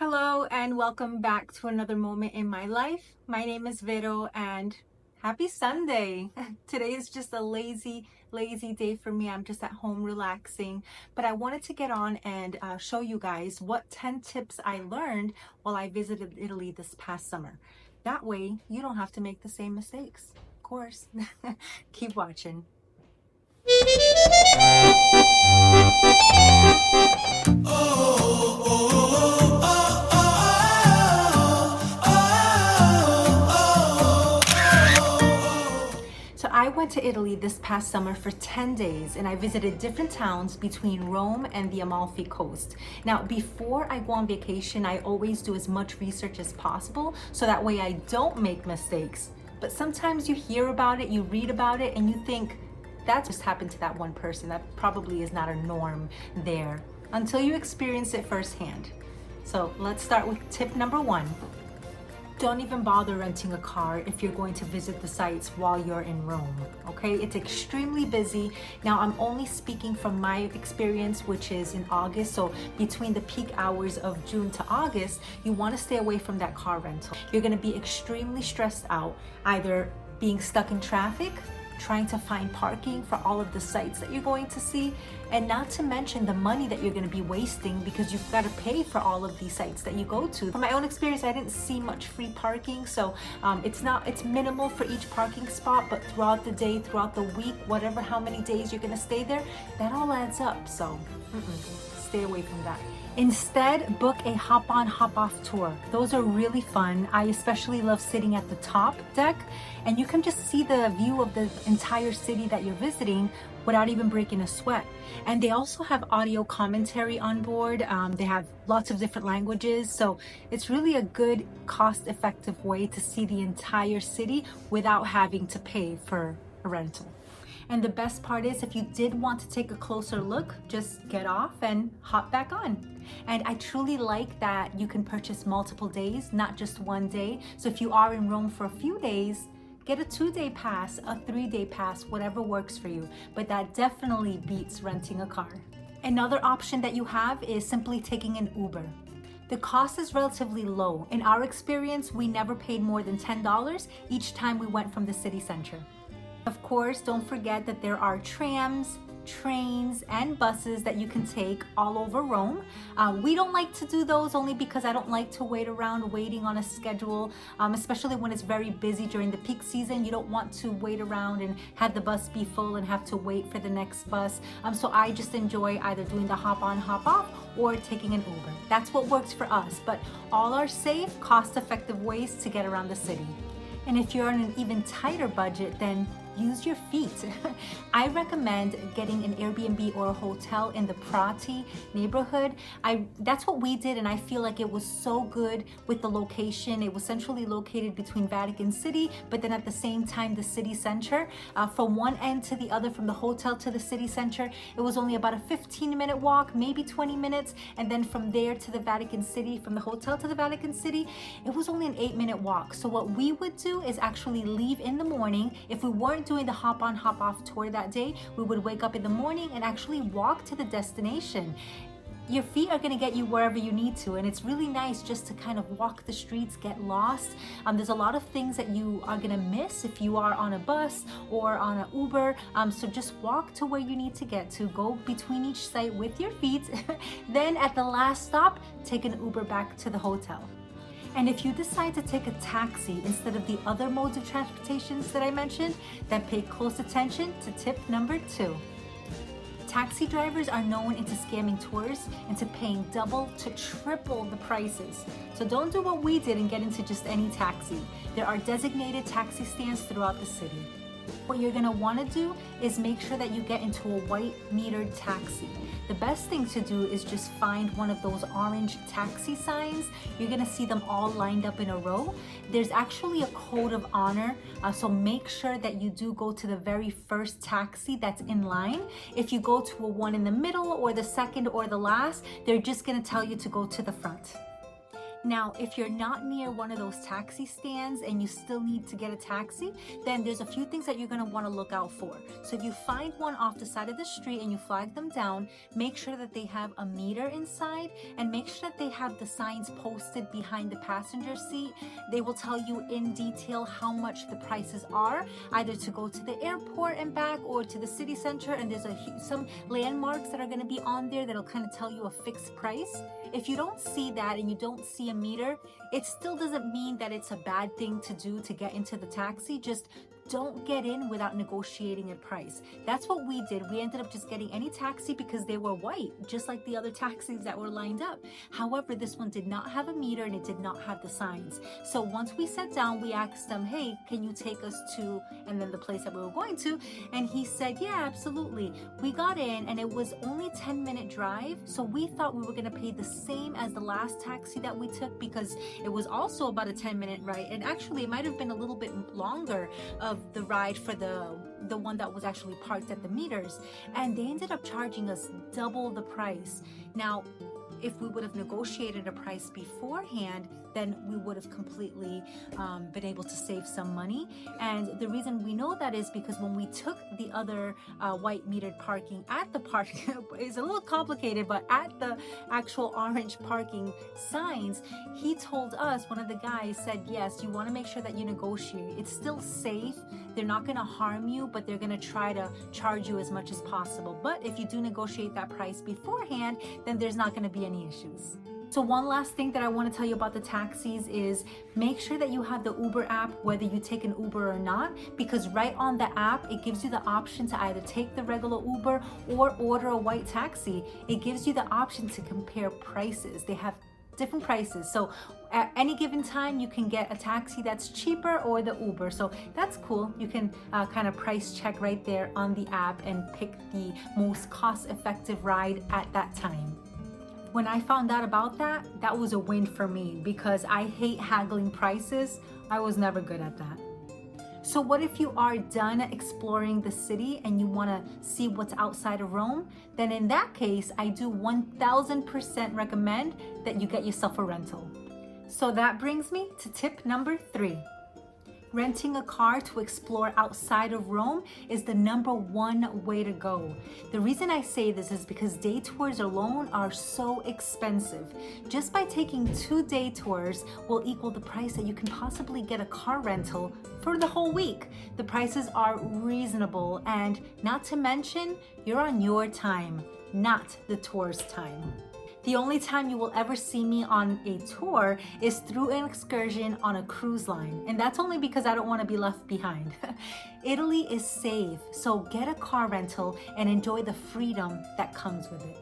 Hello and welcome back to another moment in my life. My name is Vero and happy Sunday. Today is just a lazy day for me. I'm just at home relaxing, but I wanted to get on and show you guys what 10 tips I learned while I visited Italy this past summer. That way you don't have to make the same mistakes. Of course. Keep watching. So I went to Italy this past summer for 10 days and I visited different towns between Rome and the Amalfi Coast. Now, before I go on vacation, I always do as much research as possible so that way I don't make mistakes. But sometimes you hear about it, you read about it, and you think, that just happened to that one person. That probably is not a norm there until you experience it firsthand. So let's start with tip number 1. Don't even bother renting a car if you're going to visit the sites while you're in Rome, okay? It's extremely busy. Now, I'm only speaking from my experience, which is in August. So between the peak hours of June to August, you want to stay away from that car rental. You're going to be extremely stressed out, either being stuck in traffic, trying to find parking for all of the sites that you're going to see, and not to mention the money that you're going to be wasting because you've got to pay for all of these sites that you go to. From my own experience, I didn't see much free parking, so it's minimal for each parking spot, but throughout the day, throughout the week, whatever how many days you're going to stay there, that all adds up. So stay away from that. Instead, book a hop-on, hop-off tour. Those are really fun. I especially love sitting at the top deck, and you can just see the view of the entire city that you're visiting without even breaking a sweat. And they also have audio commentary on board. They have lots of different languages, so it's really a good cost-effective way to see the entire city without having to pay for a rental. And the best part is, if you did want to take a closer look, just get off and hop back on. And I truly like that you can purchase multiple days, not just one day. So if you are in Rome for a few days, get a 2-day pass, a 3-day pass, whatever works for you. But that definitely beats renting a car. Another option that you have is simply taking an Uber. The cost is relatively low. In our experience, we never paid more than $10 each time we went from the city center. Of course, don't forget that there are trams, trains, and buses that you can take all over Rome. We don't like to do those only because I don't like to wait around waiting on a schedule, especially when it's very busy during the peak season. You don't want to wait around and have the bus be full and have to wait for the next bus. So I just enjoy either doing the hop-on, hop-off or taking an Uber. That's what works for us, but all are safe, cost-effective ways to get around the city. And if you're on an even tighter budget, then use your feet. I recommend getting an Airbnb or a hotel in the Prati neighborhood. That's what we did, and I feel like it was so good with the location. It was centrally located between Vatican City, but then at the same time the city center. From one end to the other, from the hotel to the city center, it was only about a 15-minute walk, maybe 20 minutes, and then from there to the Vatican City, from the hotel to the Vatican City, it was only an 8-minute walk. So what we would do is actually leave in the morning. If we weren't doing the hop-on, hop-off tour that day, we would wake up in the morning and actually walk to the destination. Your feet are going to get you wherever you need to, and it's really nice just to kind of walk the streets, get lost. There's a lot of things that you are going to miss if you are on a bus or on an Uber, so just walk to where you need to get to, go between each site with your feet, then at the last stop, take an Uber back to the hotel. And if you decide to take a taxi instead of the other modes of transportations that I mentioned, then pay close attention to tip number 2. Taxi drivers are known into scamming tourists into paying double to triple the prices. So don't do what we did and get into just any taxi. There are designated taxi stands throughout the city. What you're going to want to do is make sure that you get into a white metered taxi. The best thing to do is just find one of those orange taxi signs. You're going to see them all lined up in a row. There's actually a code of honor, so make sure that you do go to the very first taxi that's in line. If you go to a one in the middle or the second or the last, they're just going to tell you to go to the front. Now, if you're not near one of those taxi stands and you still need to get a taxi, then there's a few things that you're going to want to look out for. So if you find one off the side of the street and you flag them down, make sure that they have a meter inside and make sure that they have the signs posted behind the passenger seat. They will tell you in detail how much the prices are, either to go to the airport and back or to the city center, and there's some landmarks that are going to be on there that'll kind of tell you a fixed price. If you don't see that and you don't see a meter, it still doesn't mean that it's a bad thing to do to get into the taxi. Just don't get in without negotiating a price. That's what we did. We ended up just getting any taxi because they were white, just like the other taxis that were lined up. However, this one did not have a meter and it did not have the signs. So once we sat down, we asked them, hey, can you take us to, and then the place that we were going to? And he said, yeah, absolutely. We got in and it was only a 10-minute drive. So we thought we were going to pay the same as the last taxi that we took because it was also about a 10-minute ride. And actually, it might have been a little bit longer of the ride for the one that was actually parked at the meters, and they ended up charging us double the price. Now, if we would have negotiated a price beforehand, then we would have completely been able to save some money. And the reason we know that is because when we took the other white metered parking at the park, it's a little complicated, but at the actual orange parking signs, he told us, one of the guys said, yes, you want to make sure that you negotiate. It's still safe. They're not going to harm you, but they're going to try to charge you as much as possible. But if you do negotiate that price beforehand, then there's not going to be any issues. So one last thing that I want to tell you about the taxis is make sure that you have the Uber app, whether you take an Uber or not, because right on the app, it gives you the option to either take the regular Uber or order a white taxi. It gives you the option to compare prices. They have different prices. So at any given time, you can get a taxi that's cheaper or the Uber. So that's cool. You can kind of price check right there on the app and pick the most cost-effective ride at that time. When I found out about that, that was a win for me because I hate haggling prices. I was never good at that. So what if you are done exploring the city and you want to see what's outside of Rome? Then in that case, I do 1000% recommend that you get yourself a rental. So that brings me to tip number 3. Renting a car to explore outside of Rome is the #1 way to go. The reason I say this is because day tours alone are so expensive. Just by taking 2 day tours will equal the price that you can possibly get a car rental for the whole week. The prices are reasonable, and not to mention, you're on your time, not the tour's time. The only time you will ever see me on a tour is through an excursion on a cruise line. And that's only because I don't want to be left behind. Italy is safe, so get a car rental and enjoy the freedom that comes with it.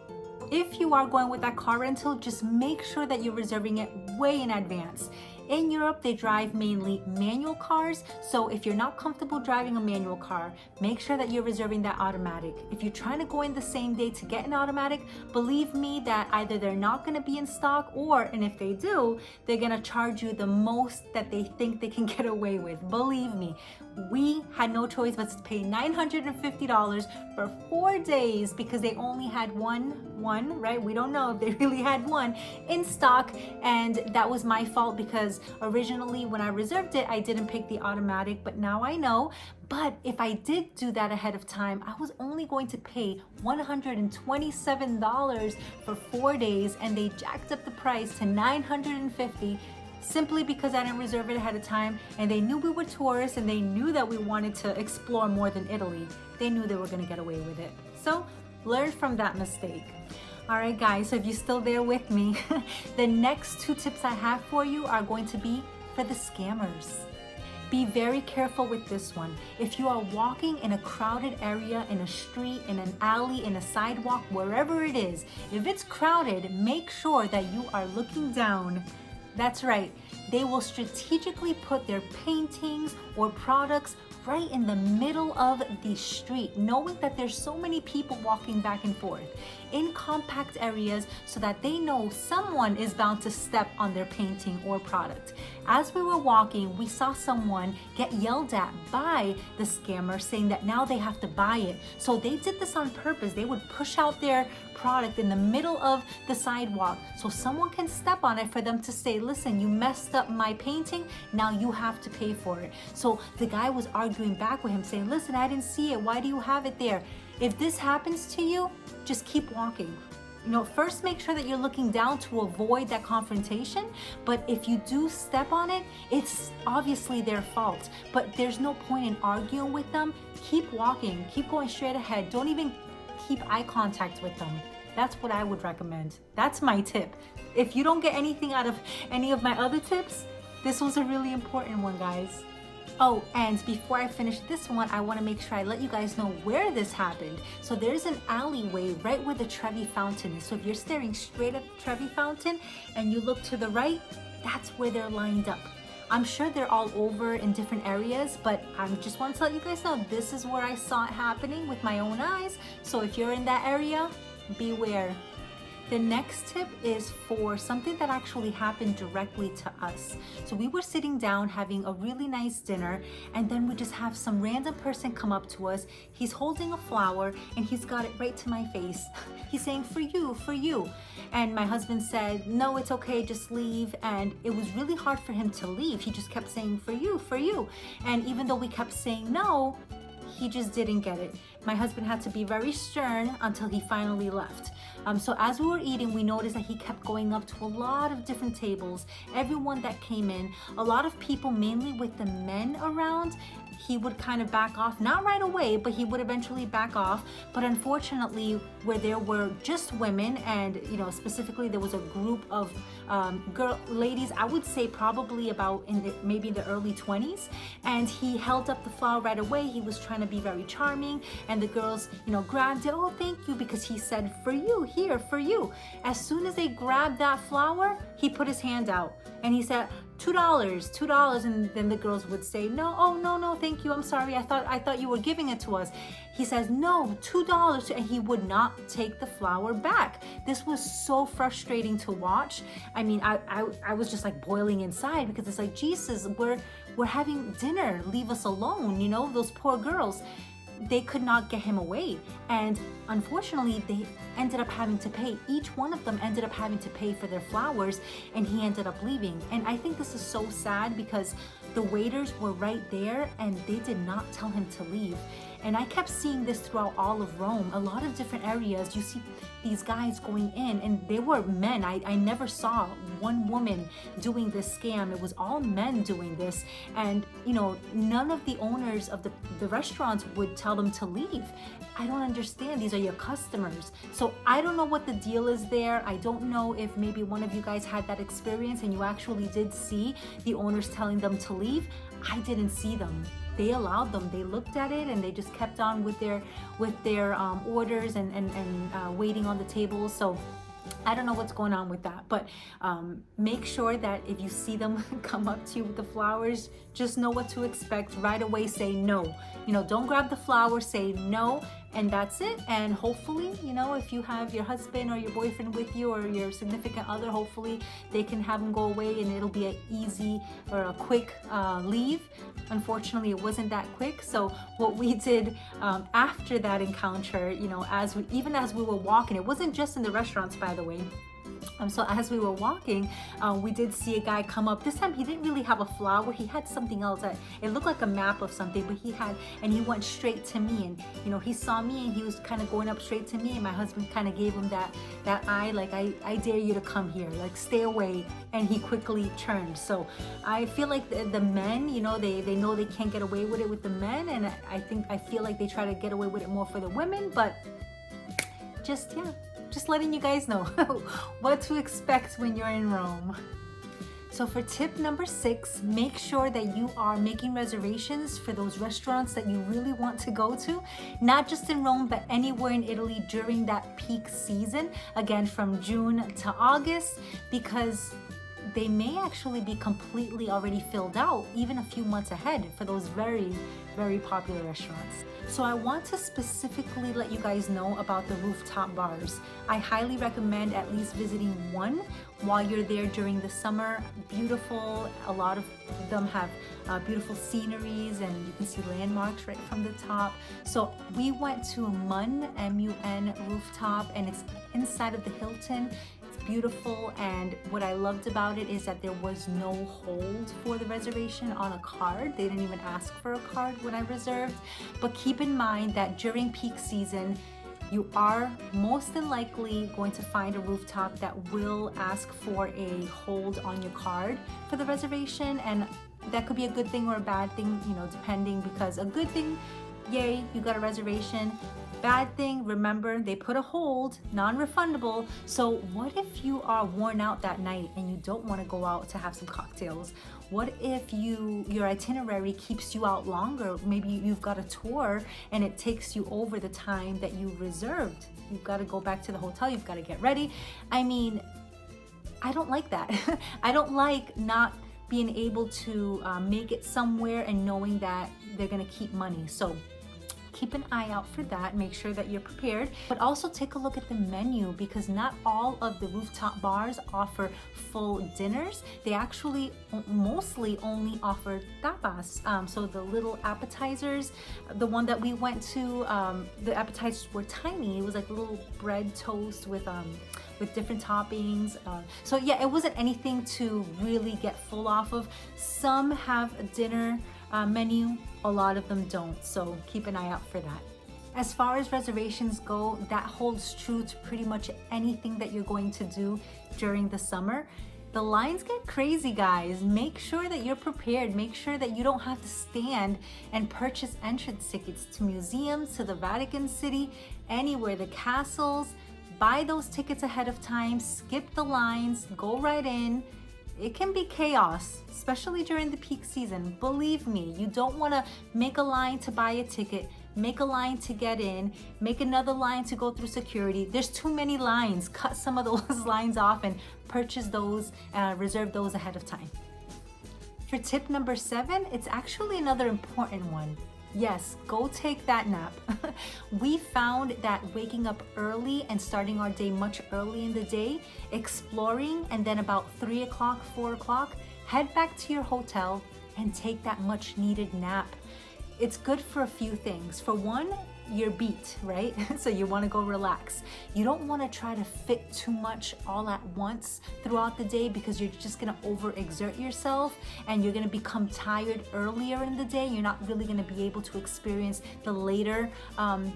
If you are going with that car rental, just make sure that you're reserving it way in advance. In Europe, they drive mainly manual cars, so if you're not comfortable driving a manual car, make sure that you're reserving that automatic. If you're trying to go in the same day to get an automatic, believe me that either they're not going to be in stock, and if they do, they're going to charge you the most that they think they can get away with. Believe me, we had no choice but to pay $950 for 4 days because they only had one, right? We don't know if they really had one in stock, and that was my fault because originally when I reserved it, I didn't pick the automatic, but now I know. But if I did do that ahead of time, I was only going to pay $127 for 4 days, and they jacked up the price to $950 simply because I didn't reserve it ahead of time, and they knew we were tourists and they knew that we wanted to explore more than Italy. They knew they were going to get away with it. So learn from that mistake. All right, guys, so if you're still there with me, the next 2 tips I have for you are going to be for the scammers. Be very careful with this one. If you are walking in a crowded area, in a street, in an alley, in a sidewalk, wherever it is, if it's crowded, make sure that you are looking down. That's right. They will strategically put their paintings or products right in the middle of the street, knowing that there's so many people walking back and forth in compact areas so that they know someone is bound to step on their painting or product. As we were walking, we saw someone get yelled at by the scammer saying that now they have to buy it. So they did this on purpose. They would push out their product in the middle of the sidewalk so someone can step on it for them to say, listen, you messed up my painting, now you have to pay for it. So the guy was arguing back with him saying, listen, I didn't see it, why do you have it there? If this happens to you, just keep walking. You know, first make sure that you're looking down to avoid that confrontation, but if you do step on it, it's obviously their fault. But there's no point in arguing with them. Keep walking, keep going straight ahead. Don't even keep eye contact with them. That's what I would recommend. That's my tip. If you don't get anything out of any of my other tips, this was a really important one, guys. Oh, and before I finish this one, I want to make sure I let you guys know where this happened. So there's an alleyway right where the Trevi Fountain is. So if you're staring straight at the Trevi Fountain and you look to the right, that's where they're lined up. I'm sure they're all over in different areas, but I just want to let you guys know this is where I saw it happening with my own eyes. So if you're in that area, beware. The next tip is for something that actually happened directly to us. So we were sitting down having a really nice dinner, and then we just have some random person come up to us. He's holding a flower and he's got it right to my face. He's saying, for you, for you. And my husband said, no, it's okay, just leave. And it was really hard for him to leave. He just kept saying, for you, for you. And even though we kept saying no, he just didn't get it. My husband had to be very stern until he finally left. So as we were eating, we noticed that he kept going up to a lot of different tables. Everyone that came in, a lot of people, mainly with the men around, he would kind of back off, not right away, but he would eventually back off. But unfortunately, where there were just women, and you know, specifically there was a group of ladies, I would say probably about maybe in the early 20s, and he held up the flower right away. He was trying to be very charming, and the girls, you know, grabbed it. Oh, thank you, because he said, for you, here, for you. As soon as they grabbed that flower, he put his hand out and he said, $2, and then the girls would say, no, oh, no, thank you, I'm sorry, I thought you were giving it to us. He says, no, $2, and he would not take the flower back. This was so frustrating to watch. I mean, I was just like boiling inside, because it's like, Jesus, we're having dinner, leave us alone, you know, those poor girls. They could not get him away, and unfortunately they ended up having to pay. Each one of them ended up having to pay for their flowers, and he ended up leaving. And I think this is so sad, because the waiters were right there and they did not tell him to leave. And I kept seeing this throughout all of Rome. A lot of different areas, you see these guys going in, and they were men. I never saw one woman doing this scam. It was all men doing this. And, you know, none of the owners of the restaurants would tell them to leave. I don't understand. These are your customers. So I don't know what the deal is there. I don't know if maybe one of you guys had that experience and you actually did see the owners telling them to leave. I didn't see them. They allowed them. They looked at it and they just kept on with their orders and waiting on the table. So I don't know what's going on with that, but make sure that if you see them come up to you with the flowers, just know what to expect. Right away, say no. You know, don't grab the flower, say no, and that's it. And hopefully, you know, if you have your husband or your boyfriend with you, or your significant other, hopefully they can have them go away and it'll be an easy or a quick leave. Unfortunately, it wasn't that quick. So what we did after that encounter, you know, even as we were walking, it wasn't just in the restaurants, by the way. So as we were walking, we did see a guy come up. This time he didn't really have a flower. He had something else. It looked like a map of something, but he went straight to me. And, you know, he saw me and he was kind of going up straight to me. And my husband kind of gave him that eye, like, I dare you to come here, like, stay away. And he quickly turned. So I feel like the men, you know, they know they can't get away with it with the men. And I feel like they try to get away with it more for the women, but just letting you guys know what to expect when you're in Rome. So for tip number 6, make sure that you are making reservations for those restaurants that you really want to go to, not just in Rome, but anywhere in Italy during that peak season, again, from June to August, because they may actually be completely already filled out even a few months ahead for those very, very popular restaurants. So I want to specifically let you guys know about the rooftop bars. I highly recommend at least visiting one while you're there during the summer. Beautiful, a lot of them have beautiful sceneries, and you can see landmarks right from the top. So we went to Mun, M-U-N rooftop, and it's inside of the Hilton. Beautiful, and what I loved about it is that there was no hold for the reservation on a card. They didn't even ask for a card when I reserved. But keep in mind that during peak season, you are most than likely going to find a rooftop that will ask for a hold on your card for the reservation, and that could be a good thing or a bad thing, you know, depending, because a good thing, yay, you got a reservation. Bad thing, remember, they put a hold, non-refundable. So what if you are worn out that night and you don't want to go out to have some cocktails? What if your itinerary keeps you out longer? Maybe you've got a tour and it takes you over the time that you reserved. You've got to go back to the hotel, you've got to get ready. I mean, I don't like that. I don't like not being able to make it somewhere and knowing that they're gonna keep money. So keep an eye out for that, make sure that you're prepared, but also take a look at the menu, because not all of the rooftop bars offer full dinners. They actually mostly only offer tapas, so the little appetizers. The one that we went to, the appetizers were tiny. It was like a little bread toast with different toppings. So yeah, it wasn't anything to really get full off of. Some have a dinner menu, a lot of them don't, so keep an eye out for that. As far as reservations go, that holds true to pretty much anything that you're going to do during the summer. The lines get crazy, guys. Make sure that you're prepared. Make sure that you don't have to stand and purchase entrance tickets to museums, to the Vatican City, anywhere, the castles. Buy those tickets ahead of time, skip the lines, go right in. It can be chaos, especially during the peak season. Believe me, you don't want to make a line to buy a ticket, make a line to get in, make another line to go through security. There's too many lines. Cut some of those lines off and purchase those, reserve those ahead of time. For tip number 7, it's actually another important one. Yes, go take that nap. We found that waking up early and starting our day much early in the day, exploring, and then about 3 o'clock, 4 o'clock, head back to your hotel and take that much needed nap. It's good for a few things. For one, you're beat, right? So you want to go relax. You don't want to try to fit too much all at once throughout the day, because you're just going to overexert yourself and you're going to become tired earlier in the day. You're not really going to be able to experience the later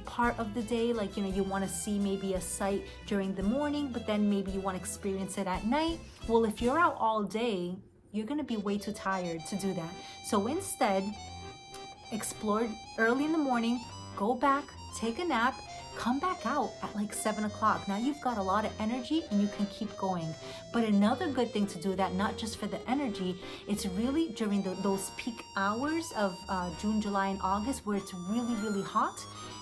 part of the day. Like, you know, you want to see maybe a sight during the morning, but then maybe you want to experience it at night. Well, if you're out all day, you're going to be way too tired to do that. So instead, explore early in the morning, go back, take a nap, come back out at like 7 o'clock. Now you've got a lot of energy and you can keep going. But another good thing to do that, not just for the energy, it's really during those peak hours of June, July, and August, where it's really, really hot.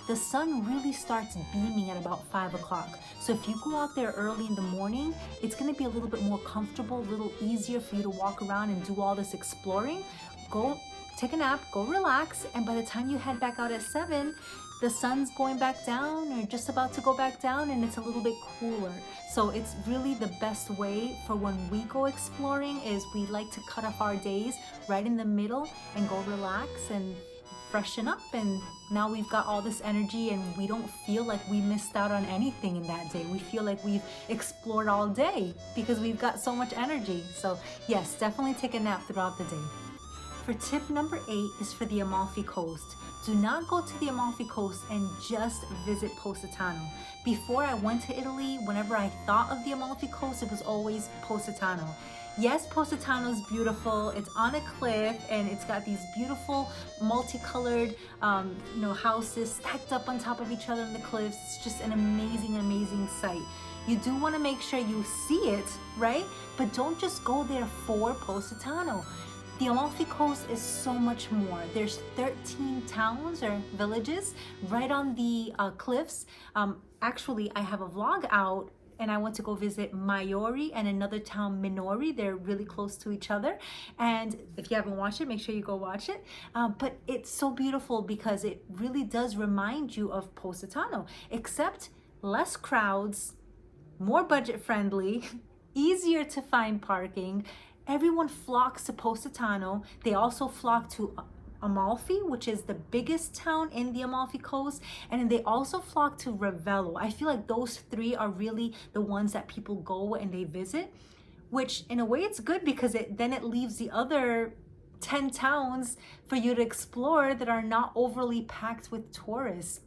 The sun really starts beaming at about 5 o'clock. So if you go out there early in the morning, it's gonna be a little bit more comfortable, a little easier for you to walk around and do all this exploring. Go take a nap, go relax, and by the time you head back out at 7, the sun's going back down or just about to go back down, and it's a little bit cooler. So it's really the best way for when we go exploring. Is we like to cut off our days right in the middle and go relax and freshen up, and now we've got all this energy and we don't feel like we missed out on anything in that day. We feel like we've explored all day because we've got so much energy. So yes, definitely take a nap throughout the day. For tip number 8 is for the Amalfi Coast. Do not go to the Amalfi Coast and just visit Positano. Before I went to Italy, whenever I thought of the Amalfi Coast, it was always Positano. Yes, Positano is beautiful. It's on a cliff and it's got these beautiful multicolored houses stacked up on top of each other on the cliffs. It's just an amazing, amazing sight. You do want to make sure you see it, right? But don't just go there for Positano. The Amalfi Coast is so much more. There's 13 towns or villages right on the cliffs. Actually, I have a vlog out and I went to go visit Maiori and another town, Minori. They're really close to each other. And if you haven't watched it, make sure you go watch it. But it's so beautiful because it really does remind you of Positano, except less crowds, more budget friendly, easier to find parking. Everyone flocks to Positano. They also flock to Amalfi, which is the biggest town in the Amalfi Coast, and then they also flock to Ravello. I feel like those three are really the ones that people go and they visit, which in a way it's good because then it leaves the other 10 towns for you to explore that are not overly packed with tourists.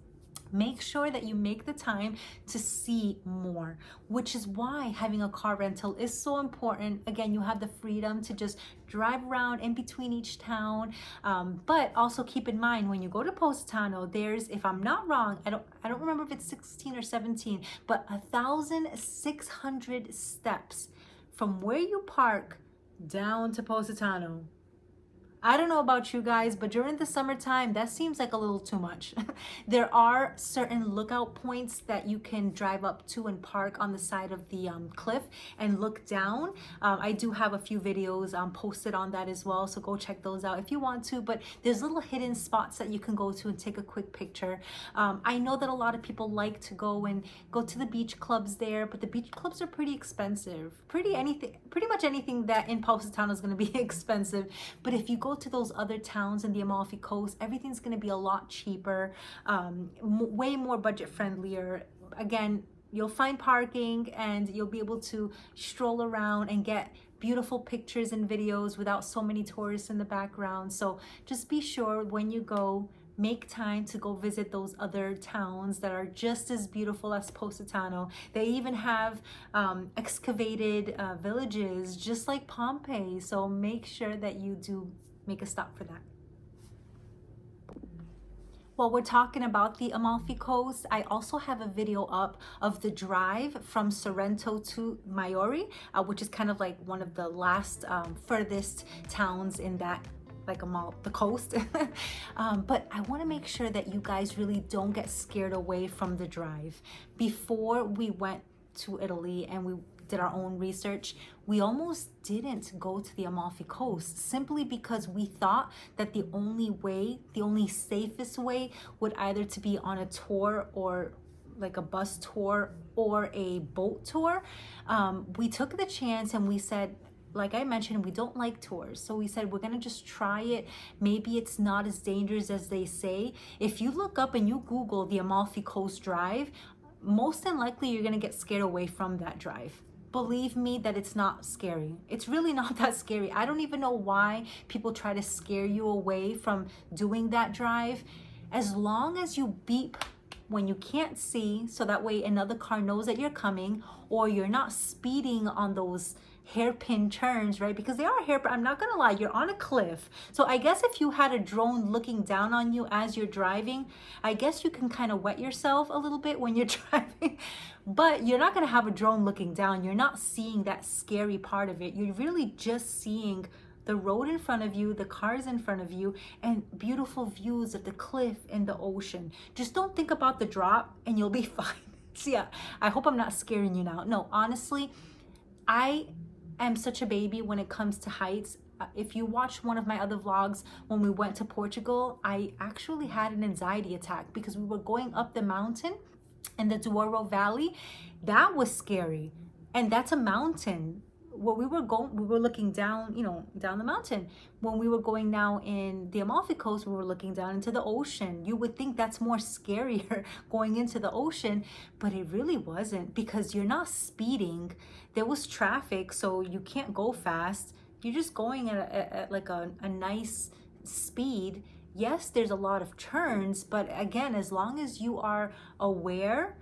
Make sure that you make the time to see more, which is why having a car rental is so important. Again, you have the freedom to just drive around in between each town, but also keep in mind when you go to Positano, there's, if I'm not wrong, I don't remember if it's 16 or 17, but 1,600 steps from where you park down to Positano. I don't know about you guys, but during the summertime, that seems like a little too much. There are certain lookout points that you can drive up to and park on the side of the cliff and look down. I do have a few videos posted on that as well, so go check those out if you want to. But there's little hidden spots that you can go to and take a quick picture. I know that a lot of people like to go to the beach clubs there, but the beach clubs are pretty expensive. Pretty much anything that in Positano is going to be expensive. But if you go to those other towns in the Amalfi Coast, everything's going to be a lot cheaper, way more budget friendlier. Again, you'll find parking and you'll be able to stroll around and get beautiful pictures and videos without so many tourists in the background. So just be sure when you go, make time to go visit those other towns that are just as beautiful as Positano. They even have excavated villages just like Pompeii. So make sure that you do make a stop for that. While we're talking about the Amalfi Coast, I also have a video up of the drive from Sorrento to Maiori, which is kind of like one of the last furthest towns in that the coast. But I want to make sure that you guys really don't get scared away from the drive. Before we went to Italy and we did our own research, we almost didn't go to the Amalfi Coast simply because we thought that the only safest way would either to be on a tour or like a bus tour or a boat tour. We took the chance and we said, like I mentioned, we don't like tours. So we said, we're gonna just try it. Maybe it's not as dangerous as they say. If you look up and you Google the Amalfi Coast Drive, most than likely you're gonna get scared away from that drive. Believe me that it's not scary. It's really not that scary. I don't even know why people try to scare you away from doing that drive. As long as you beep when you can't see, so that way another car knows that you're coming, or you're not speeding on those hairpin turns, right? Because they are hairpin. I'm not gonna lie, you're on a cliff. So I guess if you had a drone looking down on you as you're driving, I guess you can kind of wet yourself a little bit when you're driving, but you're not gonna have a drone looking down. You're not seeing that scary part of it. You're really just seeing the road in front of you, the cars in front of you, and beautiful views of the cliff and the ocean. Just don't think about the drop and you'll be fine. So yeah, I hope I'm not scaring you now. No, honestly, I am such a baby when it comes to heights. If you watch one of my other vlogs, when we went to Portugal, I actually had an anxiety attack because we were going up the mountain in the Douro Valley. That was scary. And that's a mountain. Where we were going, we were looking down, down the mountain. When we were going now in the Amalfi Coast, we were looking down into the ocean. You would think that's more scarier going into the ocean, but it really wasn't because you're not speeding. There was traffic, so you can't go fast. You're just going at like a nice speed. Yes, there's a lot of turns, but again, as long as you are aware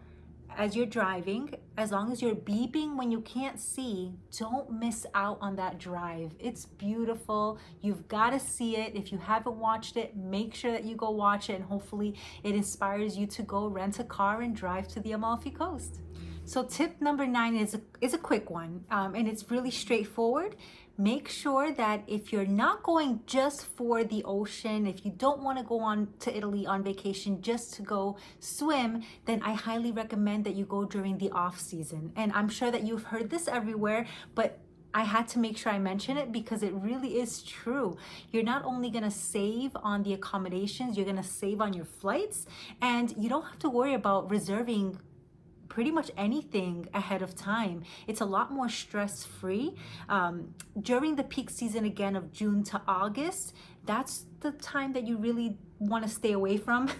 as you're driving, as long as you're beeping when you can't see, don't miss out on that drive. It's beautiful. You've got to see it. If you haven't watched it, make sure that you go watch it, and hopefully it inspires you to go rent a car and drive to the Amalfi Coast. So tip number 9 is a quick one, and it's really straightforward. Make sure that if you're not going just for the ocean, if you don't want to go on to Italy on vacation just to go swim, then I highly recommend that you go during the off season. And I'm sure that you've heard this everywhere, but I had to make sure I mention it because it really is true. You're not only gonna save on the accommodations, you're gonna save on your flights, and you don't have to worry about reserving pretty much anything ahead of time. It's a lot more stress-free. During the peak season again of June to August, that's the time that you really want to stay away from.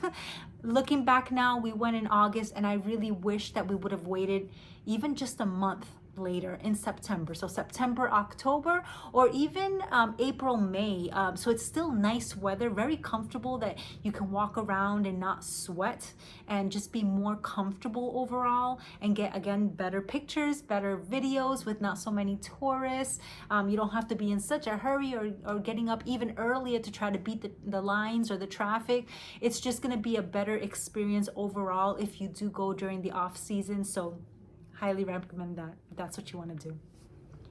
Looking back now, we went in August and I really wish that we would have waited even just a month later in September. So September, October, or even April, May. So it's still nice weather, very comfortable that you can walk around and not sweat and just be more comfortable overall and get, again, better pictures, better videos with not so many tourists. You don't have to be in such a hurry or getting up even earlier to try to beat the lines or the traffic. It's just going to be a better experience overall if you do go during the off season. So highly recommend that if that's what you want to do.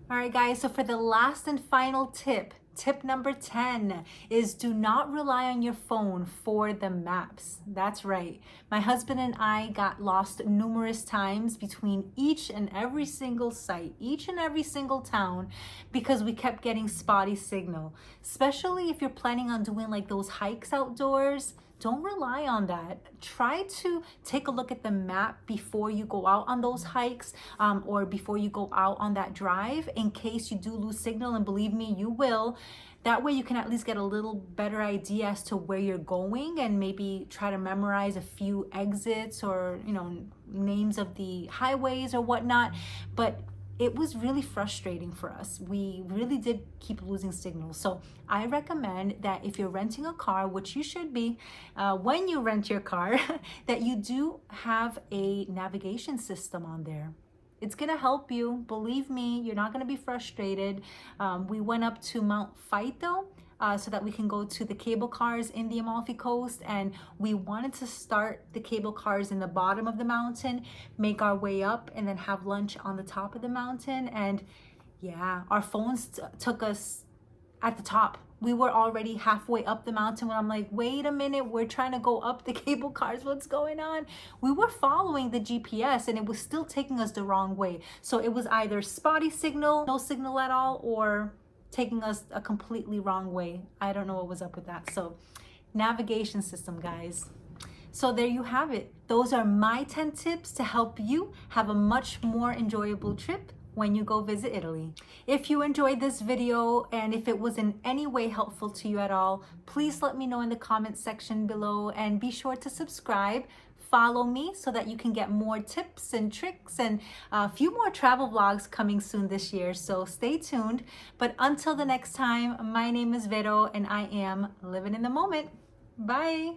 All right, guys, so for the last and final tip, tip number 10 is do not rely on your phone for the maps. That's right. My husband and I got lost numerous times between each and every single site, each and every single town, because we kept getting spotty signal. Especially if you're planning on doing like those hikes outdoors, don't rely on that. Try to take a look at the map before you go out on those hikes or before you go out on that drive in case you do lose signal, and believe me, you will. That way you can at least get a little better idea as to where you're going and maybe try to memorize a few exits or, you know, names of the highways or whatnot. But it was really frustrating for us. We really did keep losing signals. So I recommend that if you're renting a car, which you should be, when you rent your car, that you do have a navigation system on there. It's gonna help you, believe me, you're not gonna be frustrated. We went up to Mount Faito, so that we can go to the cable cars in the Amalfi Coast, and we wanted to start the cable cars in the bottom of the mountain, make our way up, and then have lunch on the top of the mountain. And yeah, our phones took us at the top. We were already halfway up the mountain when I'm like, wait a minute, we're trying to go up the cable cars. What's going on? We were following the GPS and it was still taking us the wrong way. So it was either spotty signal, no signal at all, or taking us a completely wrong way. I don't know what was up with that. So navigation system, guys. So there you have it. Those are my 10 tips to help you have a much more enjoyable trip when you go visit Italy. If you enjoyed this video and if it was in any way helpful to you at all, please let me know in the comment section below, and be sure to subscribe. Follow me so that you can get more tips and tricks and a few more travel vlogs coming soon this year. So stay tuned. But until the next time, my name is Vero and I am living in the moment. Bye.